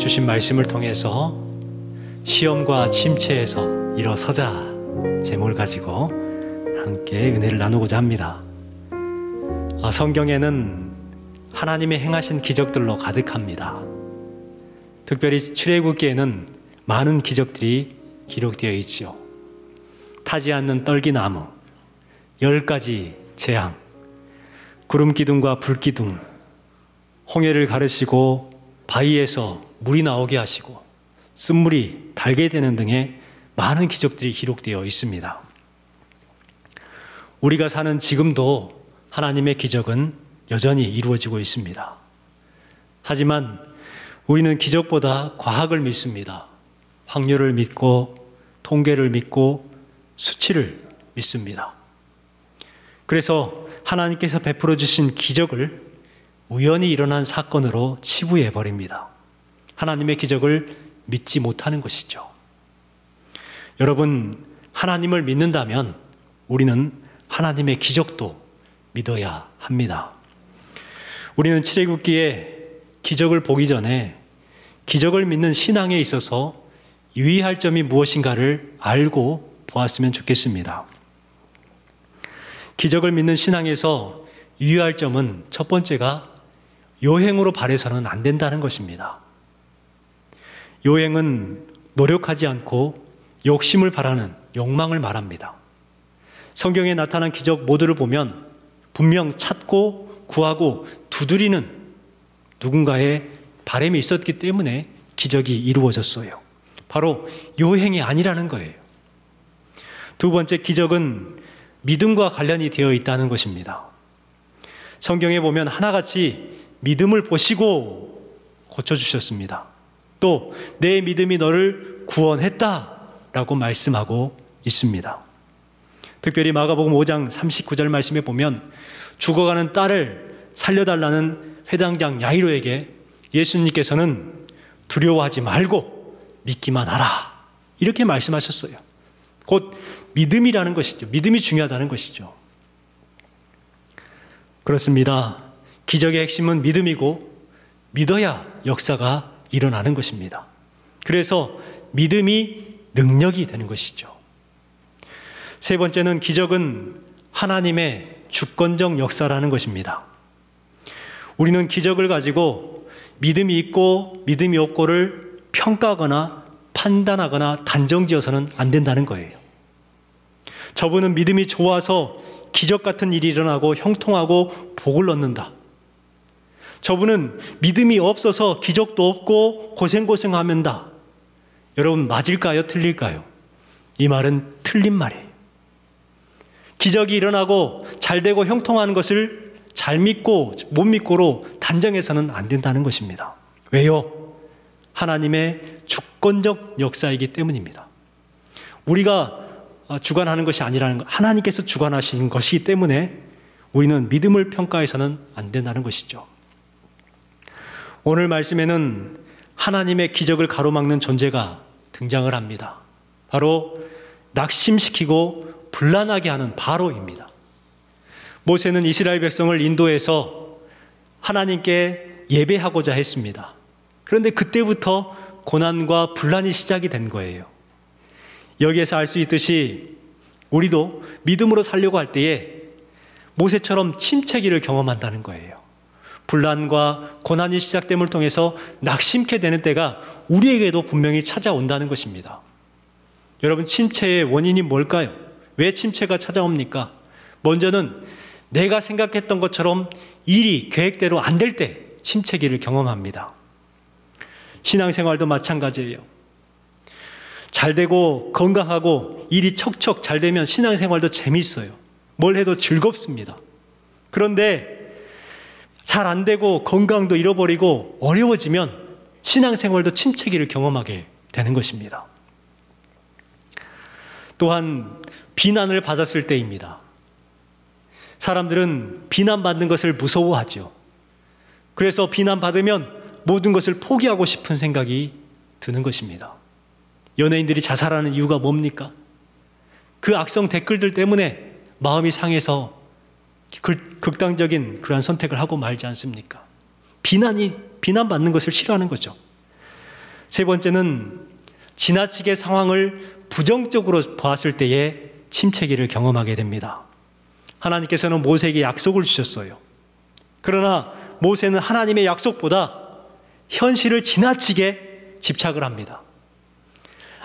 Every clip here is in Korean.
주신 말씀을 통해서 시험과 침체에서 일어서자 제목을 가지고 함께 은혜를 나누고자 합니다. 성경에는 하나님의 행하신 기적들로 가득합니다. 특별히 출애굽기에는 많은 기적들이 기록되어 있죠. 타지 않는 떨기나무, 10가지 재앙, 구름 기둥과 불 기둥, 홍해를 가르시고 바위에서 물이 나오게 하시고 쓴물이 달게 되는 등의 많은 기적들이 기록되어 있습니다. 우리가 사는 지금도 하나님의 기적은 여전히 이루어지고 있습니다. 하지만 우리는 기적보다 과학을 믿습니다. 확률을 믿고 통계를 믿고 수치를 믿습니다. 그래서 하나님께서 베풀어 주신 기적을 우연히 일어난 사건으로 치부해 버립니다. 하나님의 기적을 믿지 못하는 것이죠. 여러분, 하나님을 믿는다면 우리는 하나님의 기적도 믿어야 합니다. 우리는 출애굽기에 기적을 보기 전에 기적을 믿는 신앙에 있어서 유의할 점이 무엇인가를 알고 보았으면 좋겠습니다. 기적을 믿는 신앙에서 유의할 점은 첫 번째가 요행으로 발해서는 안 된다는 것입니다. 요행은 노력하지 않고 욕심을 바라는 욕망을 말합니다. 성경에 나타난 기적 모두를 보면 분명 찾고 구하고 두드리는 누군가의 바람이 있었기 때문에 기적이 이루어졌어요. 바로 요행이 아니라는 거예요. 두 번째, 기적은 믿음과 관련이 되어 있다는 것입니다. 성경에 보면 하나같이 믿음을 보시고 고쳐주셨습니다. 또 내 믿음이 너를 구원했다라고 말씀하고 있습니다. 특별히 마가복음 5장 39절 말씀에 보면 죽어가는 딸을 살려달라는 회당장 야이로에게 예수님께서는 두려워하지 말고 믿기만 하라, 이렇게 말씀하셨어요. 곧 믿음이라는 것이죠. 믿음이 중요하다는 것이죠. 그렇습니다. 기적의 핵심은 믿음이고 믿어야 역사가 일어나는 것입니다. 그래서 믿음이 능력이 되는 것이죠. 세 번째는 기적은 하나님의 주권적 역사라는 것입니다. 우리는 기적을 가지고 믿음이 있고 믿음이 없고를 평가하거나 판단하거나 단정지어서는 안 된다는 거예요. 저분은 믿음이 좋아서 기적 같은 일이 일어나고 형통하고 복을 얻는다. 저분은 믿음이 없어서 기적도 없고 고생하면다. 여러분, 맞을까요? 틀릴까요? 이 말은 틀린 말이에요. 기적이 일어나고 잘되고 형통하는 것을 잘 믿고 못 믿고로 단정해서는 안 된다는 것입니다. 왜요? 하나님의 주권적 역사이기 때문입니다. 우리가 주관하는 것이 아니라는 것, 하나님께서 주관하신 것이기 때문에 우리는 믿음을 평가해서는 안 된다는 것이죠. 오늘 말씀에는 하나님의 기적을 가로막는 존재가 등장을 합니다. 바로 낙심시키고 불안하게 하는 바로입니다. 모세는 이스라엘 백성을 인도해서 하나님께 예배하고자 했습니다. 그런데 그때부터 고난과 분란이 시작이 된 거예요. 여기에서 알 수 있듯이 우리도 믿음으로 살려고 할 때에 모세처럼 침체기를 경험한다는 거예요. 분란과 고난이 시작됨을 통해서 낙심케 되는 때가 우리에게도 분명히 찾아온다는 것입니다. 여러분, 침체의 원인이 뭘까요? 왜 침체가 찾아옵니까? 먼저는 내가 생각했던 것처럼 일이 계획대로 안 될 때 침체기를 경험합니다. 신앙생활도 마찬가지예요. 잘 되고 건강하고 일이 척척 잘 되면 신앙생활도 재미있어요. 뭘 해도 즐겁습니다. 그런데 잘 안 되고 건강도 잃어버리고 어려워지면 신앙생활도 침체기를 경험하게 되는 것입니다. 또한 비난을 받았을 때입니다. 사람들은 비난받는 것을 무서워하죠. 그래서 비난받으면 모든 것을 포기하고 싶은 생각이 드는 것입니다. 연예인들이 자살하는 이유가 뭡니까? 그 악성 댓글들 때문에 마음이 상해서 극단적인 그러한 선택을 하고 말지 않습니까? 비난받는 것을 싫어하는 거죠. 세 번째는 지나치게 상황을 부정적으로 보았을 때에 침체기를 경험하게 됩니다. 하나님께서는 모세에게 약속을 주셨어요. 그러나 모세는 하나님의 약속보다 현실을 지나치게 집착을 합니다.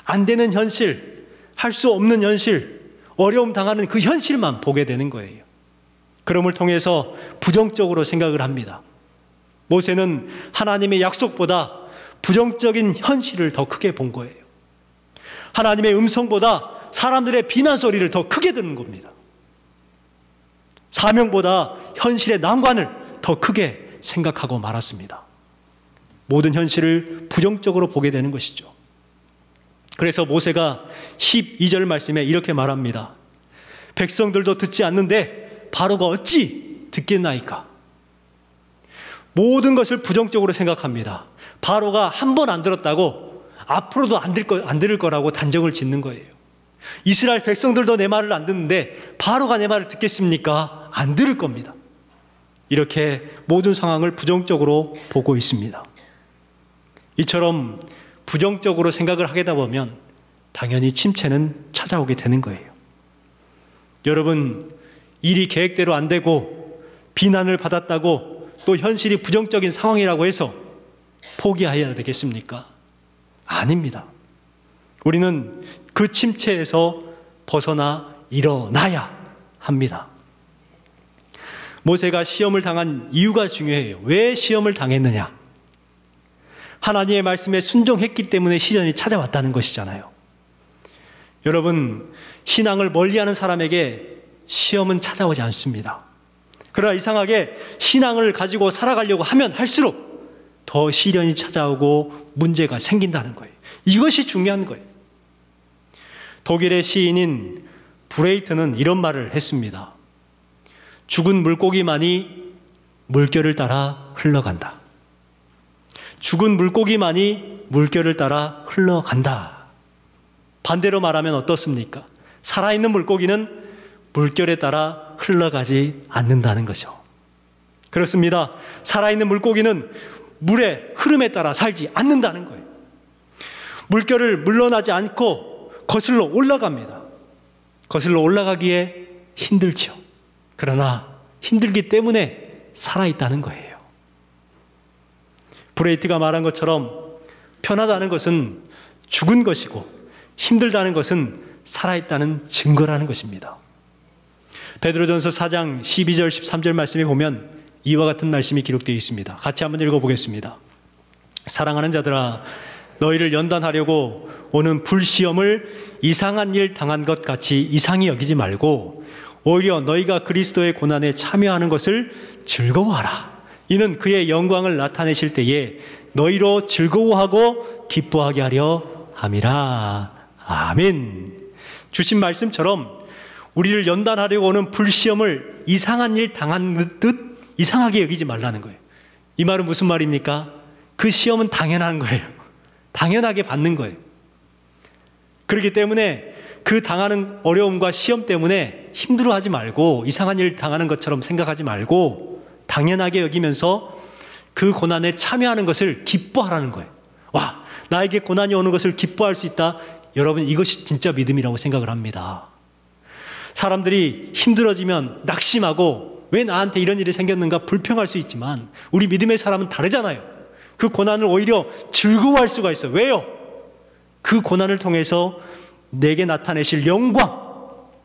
안 되는 현실, 할 수 없는 현실, 어려움 당하는 그 현실만 보게 되는 거예요. 그럼을 통해서 부정적으로 생각을 합니다. 모세는 하나님의 약속보다 부정적인 현실을 더 크게 본 거예요. 하나님의 음성보다 사람들의 비난 소리를 더 크게 듣는 겁니다. 사명보다 현실의 난관을 더 크게 생각하고 말았습니다. 모든 현실을 부정적으로 보게 되는 것이죠. 그래서 모세가 12절 말씀에 이렇게 말합니다. 백성들도 듣지 않는데 바로가 어찌 듣겠나이까. 모든 것을 부정적으로 생각합니다. 바로가 한 번 안 들었다고 앞으로도 안 들을 거라고 단정을 짓는 거예요. 이스라엘 백성들도 내 말을 안 듣는데 바로가 내 말을 듣겠습니까? 안 들을 겁니다. 이렇게 모든 상황을 부정적으로 보고 있습니다. 이처럼 부정적으로 생각을 하게다 보면 당연히 침체는 찾아오게 되는 거예요. 여러분, 일이 계획대로 안 되고 비난을 받았다고 또 현실이 부정적인 상황이라고 해서 포기해야 되겠습니까? 아닙니다. 우리는 그 침체에서 벗어나 일어나야 합니다. 모세가 시험을 당한 이유가 중요해요. 왜 시험을 당했느냐? 하나님의 말씀에 순종했기 때문에 시련이 찾아왔다는 것이잖아요. 여러분, 신앙을 멀리하는 사람에게 시험은 찾아오지 않습니다. 그러나 이상하게 신앙을 가지고 살아가려고 하면 할수록 더 시련이 찾아오고 문제가 생긴다는 거예요. 이것이 중요한 거예요. 독일의 시인인 브레이트는 이런 말을 했습니다. 죽은 물고기만이 물결을 따라 흘러간다. 죽은 물고기만이 물결을 따라 흘러간다. 반대로 말하면 어떻습니까? 살아있는 물고기는 물결에 따라 흘러가지 않는다는 거죠. 그렇습니다. 살아있는 물고기는 물의 흐름에 따라 살지 않는다는 거예요. 물결을 물러나지 않고 거슬러 올라갑니다. 거슬러 올라가기에 힘들죠. 그러나 힘들기 때문에 살아있다는 거예요. 브레이트가 말한 것처럼 편하다는 것은 죽은 것이고 힘들다는 것은 살아있다는 증거라는 것입니다. 베드로전서 4장 12절 13절 말씀에 보면 이와 같은 말씀이 기록되어 있습니다. 같이 한번 읽어보겠습니다. 사랑하는 자들아, 너희를 연단하려고 오는 불시험을 이상한 일 당한 것 같이 이상히 여기지 말고 오히려 너희가 그리스도의 고난에 참여하는 것을 즐거워하라. 이는 그의 영광을 나타내실 때에 너희로 즐거워하고 기뻐하게 하려 함이라. 아멘. 주신 말씀처럼 우리를 연단하려고 오는 불시험을 이상한 일 당한 듯 이상하게 여기지 말라는 거예요. 이 말은 무슨 말입니까? 그 시험은 당연한 거예요. 당연하게 받는 거예요. 그렇기 때문에 그 당하는 어려움과 시험 때문에 힘들어하지 말고 이상한 일 당하는 것처럼 생각하지 말고 당연하게 여기면서 그 고난에 참여하는 것을 기뻐하라는 거예요. 와, 나에게 고난이 오는 것을 기뻐할 수 있다. 여러분, 이것이 진짜 믿음이라고 생각을 합니다. 사람들이 힘들어지면 낙심하고 왜 나한테 이런 일이 생겼는가 불평할 수 있지만 우리 믿음의 사람은 다르잖아요. 그 고난을 오히려 즐거워할 수가 있어요. 왜요? 그 고난을 통해서 내게 나타내실 영광,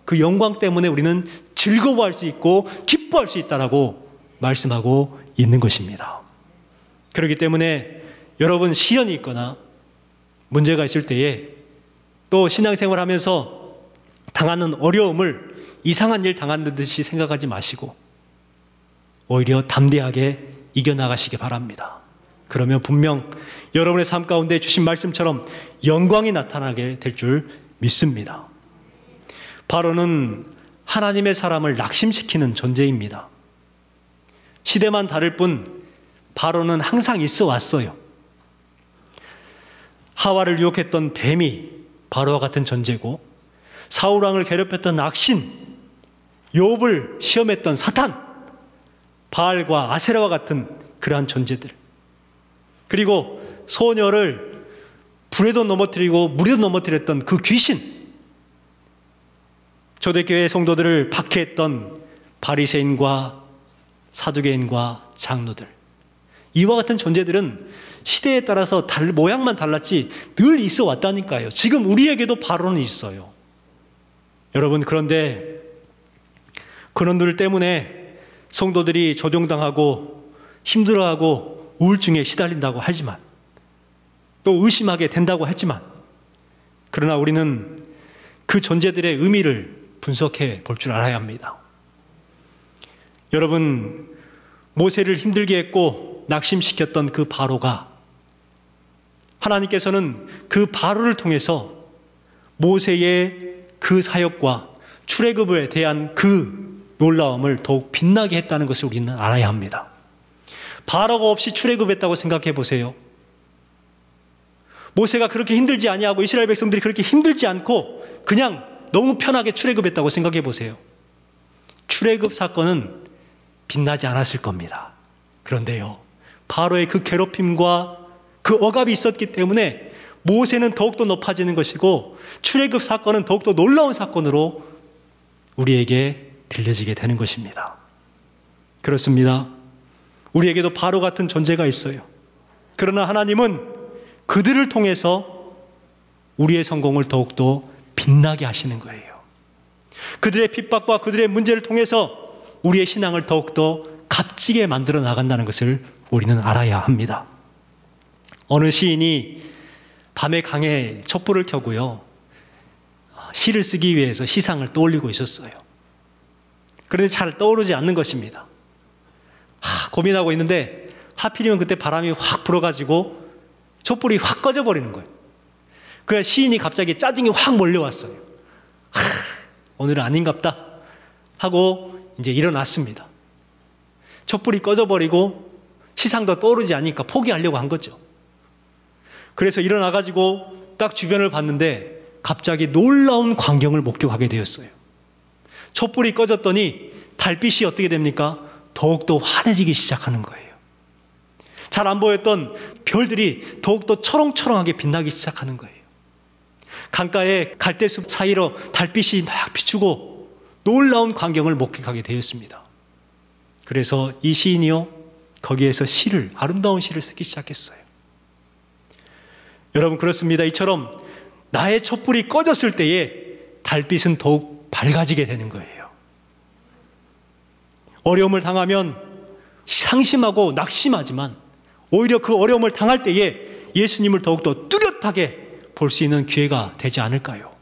그 영광 때문에 우리는 즐거워할 수 있고 기뻐할 수 있다라고 말씀하고 있는 것입니다. 그렇기 때문에 여러분, 시련이 있거나 문제가 있을 때에 또 신앙생활 하면서 당하는 어려움을 이상한 일 당한 듯이 생각하지 마시고 오히려 담대하게 이겨나가시기 바랍니다. 그러면 분명 여러분의 삶 가운데 주신 말씀처럼 영광이 나타나게 될 줄 믿습니다. 바로는 하나님의 사람을 낙심시키는 존재입니다. 시대만 다를 뿐 바로는 항상 있어 왔어요. 하와를 유혹했던 뱀이 바로와 같은 존재고 사울왕을 괴롭혔던 악신, 욥을 시험했던 사탄, 바알과 아세라와 같은 그러한 존재들, 그리고 소녀를 불에도 넘어뜨리고 물에도 넘어뜨렸던 그 귀신, 초대교회 성도들을 박해했던 바리새인과 사두개인과 장로들, 이와 같은 존재들은 시대에 따라서 모양만 달랐지 늘 있어 왔다니까요. 지금 우리에게도 바로는 있어요. 여러분, 그런데 그런들 때문에 성도들이 조종당하고 힘들어하고 우울증에 시달린다고 하지만, 또 의심하게 된다고 했지만, 그러나 우리는 그 존재들의 의미를 분석해 볼 줄 알아야 합니다. 여러분, 모세를 힘들게 했고 낙심시켰던 그 바로가, 하나님께서는 그 바로를 통해서 모세의 그 사역과 출애굽에 대한 그 놀라움을 더욱 빛나게 했다는 것을 우리는 알아야 합니다. 바로가 없이 출애굽했다고 생각해 보세요. 모세가 그렇게 힘들지 아니하고 이스라엘 백성들이 그렇게 힘들지 않고 그냥 너무 편하게 출애굽했다고 생각해 보세요. 출애굽 사건은 빛나지 않았을 겁니다. 그런데요, 바로의 그 괴롭힘과 그 억압이 있었기 때문에 모세는 더욱더 높아지는 것이고 출애굽 사건은 더욱더 놀라운 사건으로 우리에게 들려지게 되는 것입니다. 그렇습니다. 우리에게도 바로 같은 존재가 있어요. 그러나 하나님은 그들을 통해서 우리의 성공을 더욱더 빛나게 하시는 거예요. 그들의 핍박과 그들의 문제를 통해서 우리의 신앙을 더욱더 값지게 만들어 나간다는 것을 우리는 알아야 합니다. 어느 시인이 밤에 강에 촛불을 켜고요, 시를 쓰기 위해서 시상을 떠올리고 있었어요. 그런데 잘 떠오르지 않는 것입니다. 고민하고 있는데 하필이면 그때 바람이 확 불어가지고 촛불이 확 꺼져버리는 거예요. 그래서 시인이 갑자기 짜증이 확 몰려왔어요. 오늘은 아닌갑다 하고 이제 일어났습니다. 촛불이 꺼져버리고 시상도 떠오르지 않으니까 포기하려고 한 거죠. 그래서 일어나가지고 딱 주변을 봤는데 갑자기 놀라운 광경을 목격하게 되었어요. 촛불이 꺼졌더니 달빛이 어떻게 됩니까? 더욱더 환해지기 시작하는 거예요. 잘 안 보였던 별들이 더욱더 초롱초롱하게 빛나기 시작하는 거예요. 강가의 갈대숲 사이로 달빛이 막 비추고 놀라운 광경을 목격하게 되었습니다. 그래서 이 시인이요, 거기에서 아름다운 시를 쓰기 시작했어요. 여러분, 그렇습니다. 이처럼 나의 촛불이 꺼졌을 때에 달빛은 더욱 밝아지게 되는 거예요. 어려움을 당하면 상심하고 낙심하지만 오히려 그 어려움을 당할 때에 예수님을 더욱더 뚜렷하게 볼 수 있는 기회가 되지 않을까요?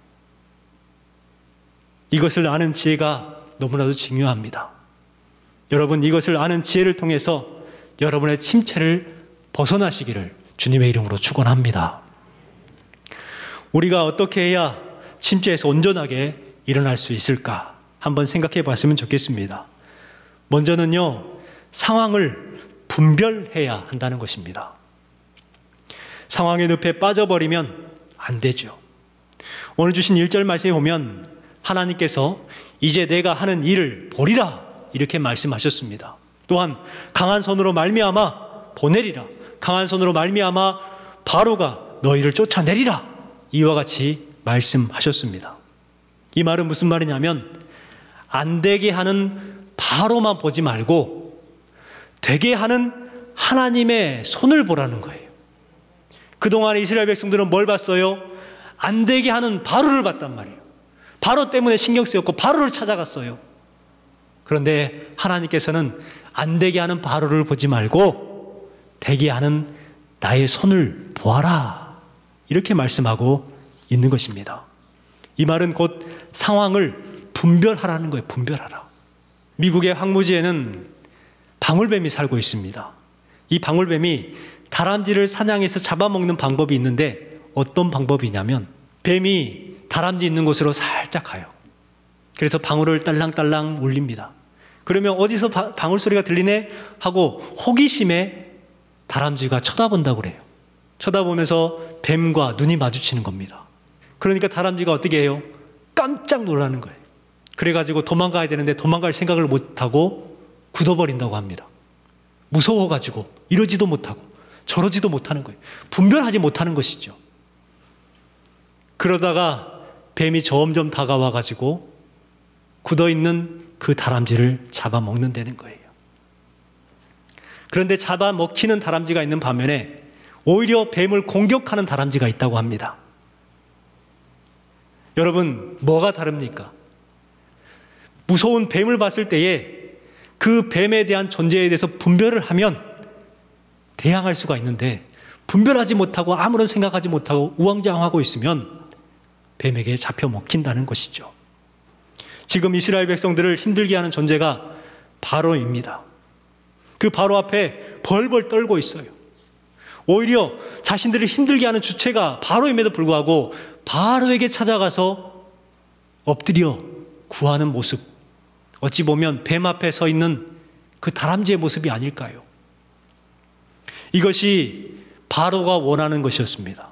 이것을 아는 지혜가 너무나도 중요합니다. 여러분, 이것을 아는 지혜를 통해서 여러분의 침체를 벗어나시기를 주님의 이름으로 축원합니다. 우리가 어떻게 해야 침체에서 온전하게 일어날 수 있을까 한번 생각해 봤으면 좋겠습니다. 먼저는요, 상황을 분별해야 한다는 것입니다. 상황의 늪에 빠져버리면 안 되죠. 오늘 주신 1절 말씀에 보면 하나님께서 이제 내가 하는 일을 보리라 이렇게 말씀하셨습니다. 또한 강한 손으로 말미암아 보내리라, 강한 손으로 말미암아 바로가 너희를 쫓아내리라, 이와 같이 말씀하셨습니다. 이 말은 무슨 말이냐면 안 되게 하는 바로만 보지 말고 되게 하는 하나님의 손을 보라는 거예요. 그동안 이스라엘 백성들은 뭘 봤어요? 안 되게 하는 바로를 봤단 말이에요. 바로 때문에 신경 쓰였고 바로를 찾아갔어요. 그런데 하나님께서는 안 되게 하는 바로를 보지 말고 되게 하는 나의 손을 보아라, 이렇게 말씀하고 있는 것입니다. 이 말은 곧 상황을 분별하라는 거예요. 분별하라. 미국의 황무지에는 방울뱀이 살고 있습니다. 이 방울뱀이 다람쥐를 사냥해서 잡아먹는 방법이 있는데 어떤 방법이냐면 뱀이 다람쥐 있는 곳으로 살짝 가요. 그래서 방울을 딸랑딸랑 울립니다. 그러면 어디서 방울 소리가 들리네 하고 호기심에 다람쥐가 쳐다본다고 그래요. 쳐다보면서 뱀과 눈이 마주치는 겁니다. 그러니까 다람쥐가 어떻게 해요? 깜짝 놀라는 거예요. 그래가지고 도망가야 되는데 도망갈 생각을 못하고 굳어버린다고 합니다. 무서워가지고 이러지도 못하고 저러지도 못하는 거예요. 분별하지 못하는 것이죠. 그러다가 뱀이 점점 다가와 가지고 굳어있는 그 다람쥐를 잡아먹는다는 거예요. 그런데 잡아먹히는 다람쥐가 있는 반면에 오히려 뱀을 공격하는 다람쥐가 있다고 합니다. 여러분, 뭐가 다릅니까? 무서운 뱀을 봤을 때에 그 뱀에 대한 존재에 대해서 분별을 하면 대항할 수가 있는데, 분별하지 못하고 아무런 생각하지 못하고 우왕좌왕하고 있으면 뱀에게 잡혀 먹힌다는 것이죠. 지금 이스라엘 백성들을 힘들게 하는 존재가 바로입니다. 그 바로 앞에 벌벌 떨고 있어요. 오히려 자신들을 힘들게 하는 주체가 바로임에도 불구하고 바로에게 찾아가서 엎드려 구하는 모습, 어찌 보면 뱀 앞에 서 있는 그 다람쥐의 모습이 아닐까요? 이것이 바로가 원하는 것이었습니다.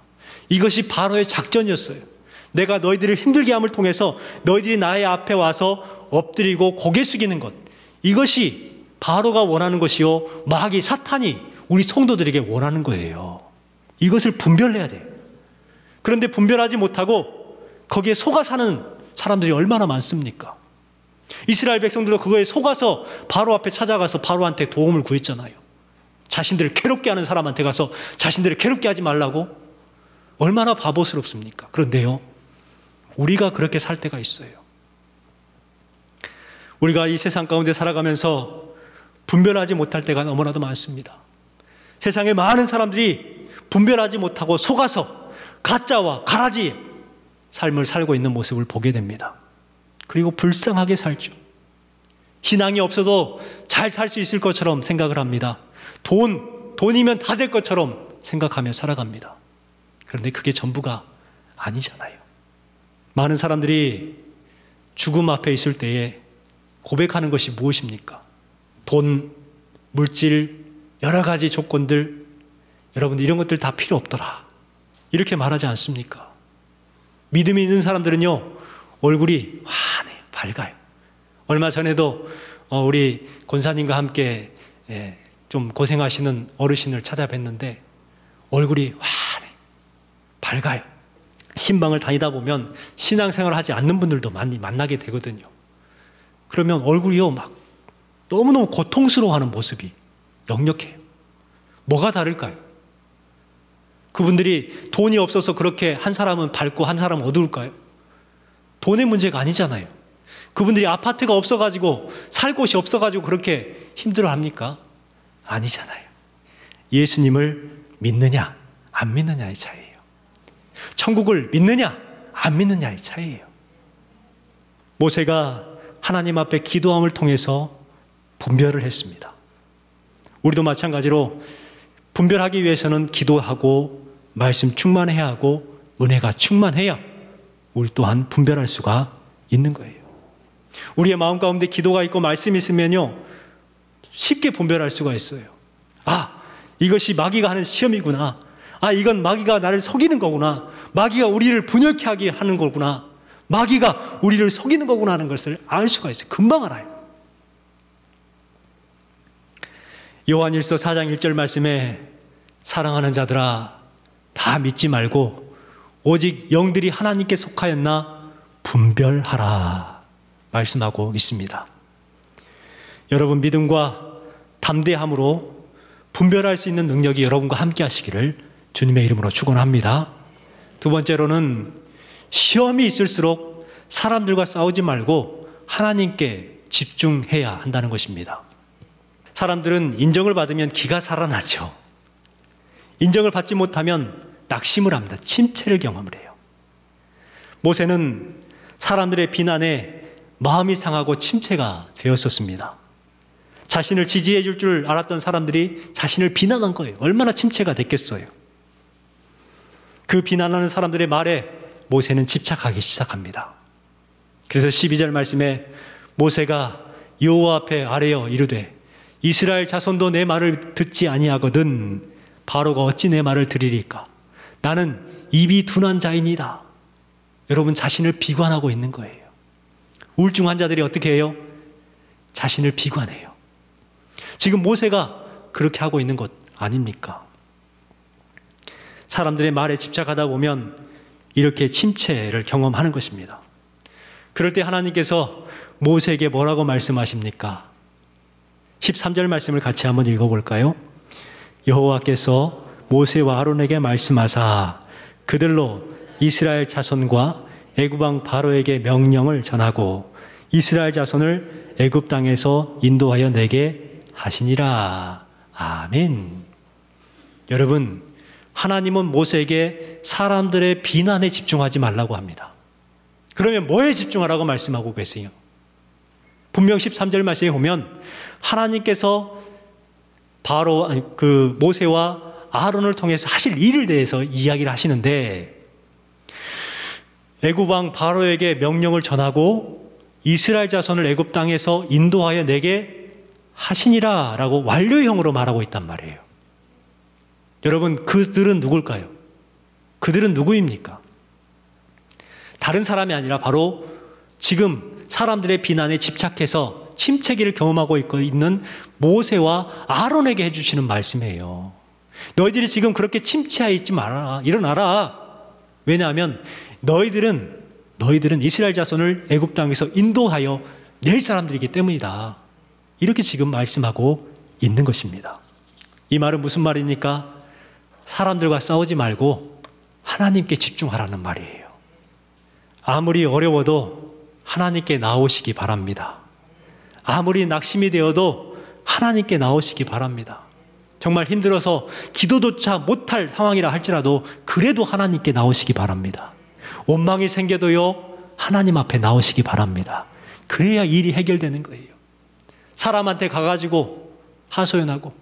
이것이 바로의 작전이었어요. 내가 너희들을 힘들게 함을 통해서 너희들이 나의 앞에 와서 엎드리고 고개 숙이는 것, 이것이 바로가 원하는 것이요, 마귀 사탄이 우리 성도들에게 원하는 거예요. 이것을 분별해야 돼요. 그런데 분별하지 못하고 거기에 속아 사는 사람들이 얼마나 많습니까? 이스라엘 백성들도 그거에 속아서 바로 앞에 찾아가서 바로한테 도움을 구했잖아요. 자신들을 괴롭게 하는 사람한테 가서 자신들을 괴롭게 하지 말라고. 얼마나 바보스럽습니까? 그런데요, 우리가 그렇게 살 때가 있어요. 우리가 이 세상 가운데 살아가면서 분별하지 못할 때가 너무나도 많습니다. 세상에 많은 사람들이 분별하지 못하고 속아서 가짜와 가라지 삶을 살고 있는 모습을 보게 됩니다. 그리고 불쌍하게 살죠. 신앙이 없어도 잘 살 수 있을 것처럼 생각을 합니다. 돈이면 다 될 것처럼 생각하며 살아갑니다. 그런데 그게 전부가 아니잖아요. 많은 사람들이 죽음 앞에 있을 때에 고백하는 것이 무엇입니까? 돈, 물질, 여러 가지 조건들, 여러분들 이런 것들 다 필요 없더라, 이렇게 말하지 않습니까? 믿음이 있는 사람들은요, 얼굴이 환해요, 밝아요. 얼마 전에도 우리 권사님과 함께 좀 고생하시는 어르신을 찾아뵀는데 얼굴이 환해, 밝아요. 신방을 다니다 보면 신앙생활을 하지 않는 분들도 많이 만나게 되거든요. 그러면 얼굴이요, 막 너무너무 고통스러워하는 모습이 역력해요. 뭐가 다를까요? 그분들이 돈이 없어서 그렇게 한 사람은 밝고 한 사람은 어두울까요? 돈의 문제가 아니잖아요. 그분들이 아파트가 없어가지고 살 곳이 없어가지고 그렇게 힘들어합니까? 아니잖아요. 예수님을 믿느냐 안 믿느냐의 차이예요. 천국을 믿느냐 안 믿느냐의 차이예요. 모세가 하나님 앞에 기도함을 통해서 분별을 했습니다. 우리도 마찬가지로 분별하기 위해서는 기도하고 말씀 충만해야 하고 은혜가 충만해야 우리 또한 분별할 수가 있는 거예요. 우리의 마음 가운데 기도가 있고 말씀이 있으면요, 쉽게 분별할 수가 있어요. 아, 이것이 마귀가 하는 시험이구나. 아, 이건 마귀가 나를 속이는 거구나. 마귀가 우리를 분열케 하게 하는 거구나. 마귀가 우리를 속이는 거구나 하는 것을 알 수가 있어요. 금방 알아요. 요한일서 4장 1절 말씀에 사랑하는 자들아 다 믿지 말고 오직 영들이 하나님께 속하였나 분별하라 말씀하고 있습니다. 여러분, 믿음과 담대함으로 분별할 수 있는 능력이 여러분과 함께 하시기를 주님의 이름으로 축원합니다. 두 번째로는 시험이 있을수록 사람들과 싸우지 말고 하나님께 집중해야 한다는 것입니다. 사람들은 인정을 받으면 기가 살아나죠. 인정을 받지 못하면 낙심을 합니다. 침체를 경험을 해요. 모세는 사람들의 비난에 마음이 상하고 침체가 되었었습니다. 자신을 지지해 줄 줄 알았던 사람들이 자신을 비난한 거예요. 얼마나 침체가 됐겠어요. 그 비난하는 사람들의 말에 모세는 집착하기 시작합니다. 그래서 12절 말씀에 모세가 여호와 앞에 아뢰어 이르되 이스라엘 자손도 내 말을 듣지 아니하거든 바로가 어찌 내 말을 들으리까? 나는 입이 둔한 자이니다. 여러분, 자신을 비관하고 있는 거예요. 우울증 환자들이 어떻게 해요? 자신을 비관해요. 지금 모세가 그렇게 하고 있는 것 아닙니까? 사람들의 말에 집착하다 보면 이렇게 침체를 경험하는 것입니다. 그럴 때 하나님께서 모세에게 뭐라고 말씀하십니까? 13절 말씀을 같이 한번 읽어볼까요? 여호와께서 모세와 아론에게 말씀하사 그들로 이스라엘 자손과 애굽 왕 바로에게 명령을 전하고 이스라엘 자손을 애굽 땅에서 인도하여 내게 하시니라. 아멘. 여러분, 하나님은 모세에게 사람들의 비난에 집중하지 말라고 합니다. 그러면 뭐에 집중하라고 말씀하고 계세요? 분명 13절 말씀에 보면 하나님께서 모세와 아론을 통해서 하실 일을 대해서 이야기를 하시는데, 애굽 왕 바로에게 명령을 전하고 이스라엘 자손을 애굽 땅에서 인도하여 내게 하시니라 라고 완료형으로 말하고 있단 말이에요. 여러분, 그들은 누굴까요? 그들은 누구입니까? 다른 사람이 아니라 바로 지금 사람들의 비난에 집착해서 침체기를 경험하고 있는 모세와 아론에게 해주시는 말씀이에요. 너희들이 지금 그렇게 침체해 있지 말아라. 일어나라. 왜냐하면 너희들은 이스라엘 자손을 애굽 땅에서 인도하여 낼 사람들이기 때문이다. 이렇게 지금 말씀하고 있는 것입니다. 이 말은 무슨 말입니까? 사람들과 싸우지 말고 하나님께 집중하라는 말이에요. 아무리 어려워도 하나님께 나오시기 바랍니다. 아무리 낙심이 되어도 하나님께 나오시기 바랍니다. 정말 힘들어서 기도조차 못할 상황이라 할지라도 그래도 하나님께 나오시기 바랍니다. 원망이 생겨도요, 하나님 앞에 나오시기 바랍니다. 그래야 일이 해결되는 거예요. 사람한테 가가지고 하소연하고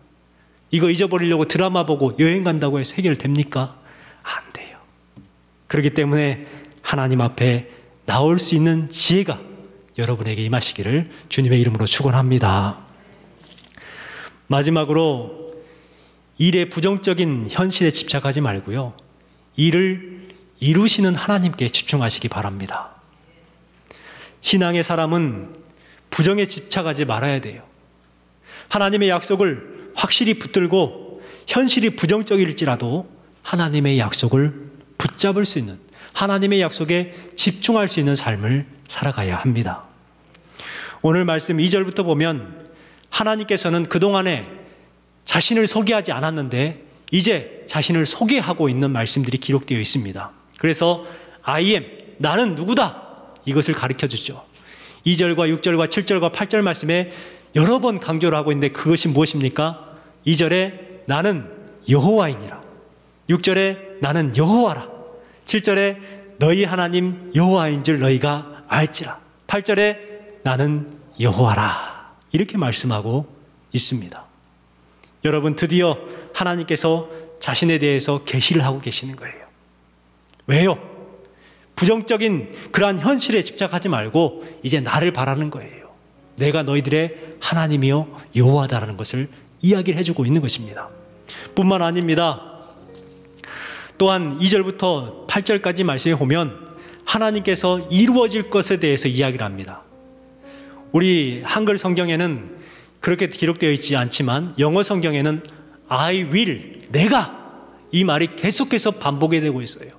이거 잊어버리려고 드라마 보고 여행 간다고 해서 해결됩니까? 안 돼요. 그렇기 때문에 하나님 앞에 나올 수 있는 지혜가 여러분에게 임하시기를 주님의 이름으로 축원합니다. 마지막으로 일의 부정적인 현실에 집착하지 말고요, 일을 이루시는 하나님께 집중하시기 바랍니다. 신앙의 사람은 부정에 집착하지 말아야 돼요. 하나님의 약속을 확실히 붙들고 현실이 부정적일지라도 하나님의 약속을 붙잡을 수 있는, 하나님의 약속에 집중할 수 있는 삶을 살아가야 합니다. 오늘 말씀 2절부터 보면 하나님께서는 그동안에 자신을 소개하지 않았는데 이제 자신을 소개하고 있는 말씀들이 기록되어 있습니다. 그래서 I am, 나는 누구다, 이것을 가르쳐 주죠. 2절과 6절과 7절과 8절 말씀에 여러 번 강조를 하고 있는데 그것이 무엇입니까? 2절에 나는 여호와이니라, 6절에 나는 여호와라, 7절에 너희 하나님 여호와인 줄 너희가 알지라, 8절에 나는 여호와라, 이렇게 말씀하고 있습니다. 여러분, 드디어 하나님께서 자신에 대해서 계시를 하고 계시는 거예요. 왜요? 부정적인 그러한 현실에 집착하지 말고 이제 나를 바라는 거예요. 내가 너희들의 하나님이요 여호와다라는 것을 이야기를 해주고 있는 것입니다. 뿐만 아닙니다. 또한 2절부터 8절까지 말씀에 보면 하나님께서 이루어질 것에 대해서 이야기를 합니다. 우리 한글 성경에는 그렇게 기록되어 있지 않지만 영어 성경에는 I will, 내가, 이 말이 계속해서 반복이 되고 있어요.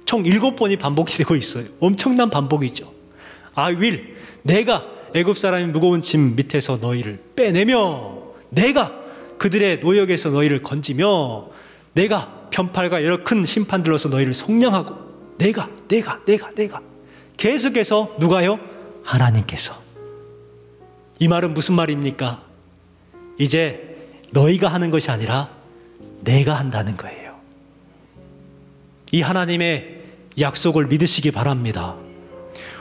총 7번이 반복이 되고 있어요. 엄청난 반복이죠. I will, 내가 애굽 사람이 무거운 짐 밑에서 너희를 빼내며, 내가 그들의 노역에서 너희를 건지며, 내가 편팔과 여러 큰 심판들로서 너희를 속량하고, 내가 계속해서 누가요? 하나님께서. 이 말은 무슨 말입니까? 이제 너희가 하는 것이 아니라 내가 한다는 거예요. 이 하나님의 약속을 믿으시기 바랍니다.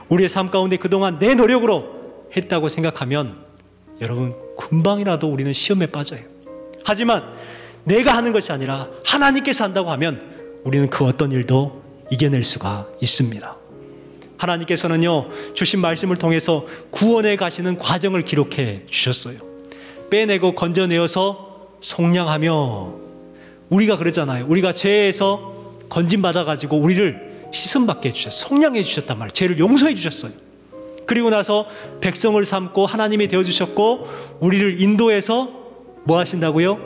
우리의 삶 가운데 그동안 내 노력으로 했다고 생각하면 여러분 금방이라도 우리는 시험에 빠져요. 하지만 내가 하는 것이 아니라 하나님께서 한다고 하면 우리는 그 어떤 일도 이겨낼 수가 있습니다. 하나님께서는요, 주신 말씀을 통해서 구원에 가시는 과정을 기록해 주셨어요. 빼내고 건져내어서 속량하며, 우리가 그러잖아요. 우리가 죄에서 건짐받아가지고 우리를 씻음받게 해주셨어요. 속량해 주셨단 말이에요. 죄를 용서해 주셨어요. 그리고 나서 백성을 삼고 하나님이 되어주셨고, 우리를 인도해서 뭐 하신다고요?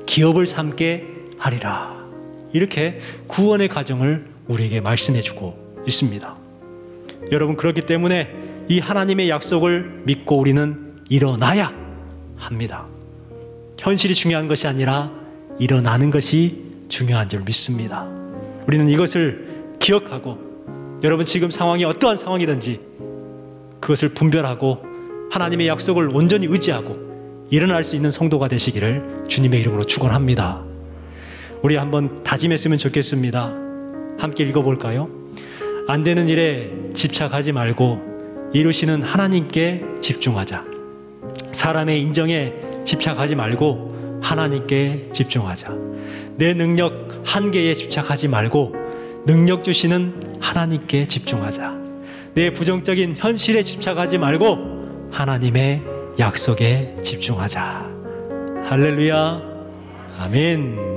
기업을 삼게 하리라. 이렇게 구원의 과정을 우리에게 말씀해주고 있습니다. 여러분, 그렇기 때문에 이 하나님의 약속을 믿고 우리는 일어나야 합니다. 현실이 중요한 것이 아니라 일어나는 것이 중요한 줄 믿습니다. 우리는 이것을 기억하고, 여러분 지금 상황이 어떠한 상황이든지 그것을 분별하고 하나님의 약속을 온전히 의지하고 일어날 수 있는 성도가 되시기를 주님의 이름으로 축원합니다. 우리 한번 다짐했으면 좋겠습니다. 함께 읽어볼까요? 안 되는 일에 집착하지 말고 이루시는 하나님께 집중하자. 사람의 인정에 집착하지 말고 하나님께 집중하자. 내 능력 한계에 집착하지 말고 능력 주시는 하나님께 집중하자. 내 부정적인 현실에 집착하지 말고 하나님의 약속에 집중하자. 할렐루야. 아멘.